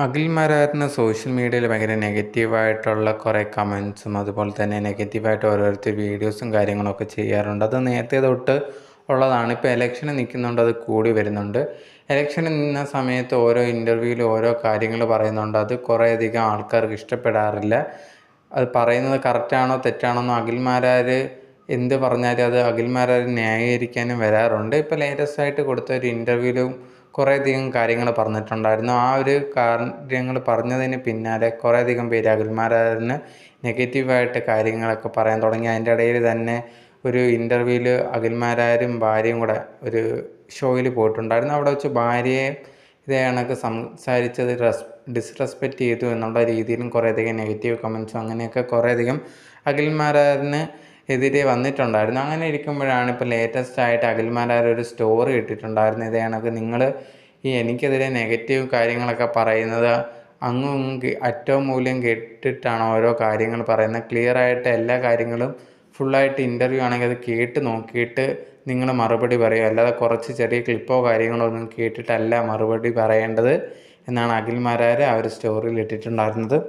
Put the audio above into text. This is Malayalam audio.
അഖിൽ മാരാറിന് സോഷ്യൽ മീഡിയയിൽ ഭയങ്കര നെഗറ്റീവായിട്ടുള്ള കുറേ കമൻസും അതുപോലെ തന്നെ നെഗറ്റീവായിട്ട് ഓരോരുത്തർ വീഡിയോസും കാര്യങ്ങളൊക്കെ ചെയ്യാറുണ്ട്. അത് നേരത്തെ തൊട്ട് ഉള്ളതാണ്. ഇപ്പോൾ ഇലക്ഷന് നിൽക്കുന്നുണ്ട്, അത് കൂടി വരുന്നുണ്ട്. ഇലക്ഷന് നിന്ന സമയത്ത് ഓരോ ഇൻ്റർവ്യൂവിൽ ഓരോ കാര്യങ്ങൾ പറയുന്നുണ്ട്. അത് കുറേയധികം ആൾക്കാർക്ക് ഇഷ്ടപ്പെടാറില്ല. അത് പറയുന്നത് കറക്റ്റാണോ തെറ്റാണോ എന്ന് അഖിൽ മാരാർ എന്ത് പറഞ്ഞാലും അത് അഖിൽ മാരാർ ന്യായീകരിക്കാനും വരാറുണ്ട്. ഇപ്പോൾ ലേറ്റസ്റ്റ് ആയിട്ട് കൊടുത്ത ഒരു ഇൻ്റർവ്യൂവിലും കുറേയധികം കാര്യങ്ങൾ പറഞ്ഞിട്ടുണ്ടായിരുന്നു. ആ ഒരു കാര്യങ്ങൾ പറഞ്ഞതിന് പിന്നാലെ കുറേയധികം പേര് അഖിൽ മാരാറിന് നെഗറ്റീവായിട്ട് കാര്യങ്ങളൊക്കെ പറയാൻ തുടങ്ങി. അതിൻ്റെ ഇടയിൽ തന്നെ ഒരു ഇൻ്റർവ്യൂവിൽ അഖിൽ മാരാരും ഭാര്യയും കൂടെ ഒരു ഷോയിൽ പോയിട്ടുണ്ടായിരുന്നു. അവിടെ വെച്ച് ഭാര്യയെ ഇതേ കണക്ക് സംസാരിച്ചത് ഡിസ്റെസ്പെക്റ്റ് ചെയ്തു എന്നുള്ള രീതിയിലും കുറേയധികം നെഗറ്റീവ് കമൻസും അങ്ങനെയൊക്കെ കുറേയധികം അഖിൽ മാരാറിന് എതിരെ വന്നിട്ടുണ്ടായിരുന്നു. അങ്ങനെ ഇരിക്കുമ്പോഴാണ് ഇപ്പോൾ ലേറ്റസ്റ്റ് ആയിട്ട് അഖിൽ മാരാർ ഒരു സ്റ്റോറി ഇട്ടിട്ടുണ്ടായിരുന്നു. ഇതേ കണക്ക് നിങ്ങൾ എനിക്കെതിരെ നെഗറ്റീവ് കാര്യങ്ങളൊക്കെ പറയുന്നത് അങ്ങും അറ്റവും മൂല്യം കേട്ടിട്ടാണ് ഓരോ കാര്യങ്ങൾ പറയുന്നത്. ക്ലിയറായിട്ട് എല്ലാ കാര്യങ്ങളും ഫുള്ളായിട്ട് ഇൻ്റർവ്യൂ ആണെങ്കിൽ അത് കേട്ട് നോക്കിയിട്ട് നിങ്ങൾ മറുപടി പറയുക, അല്ലാതെ കുറച്ച് ചെറിയ ക്ലിപ്പോ കാര്യങ്ങളോ ഒന്നും കേട്ടിട്ടല്ല മറുപടി പറയേണ്ടത് എന്നാണ് അഖിൽ മാരാർ ആ ഒരു സ്റ്റോറിയിൽ ഇട്ടിട്ടുണ്ടായിരുന്നത്.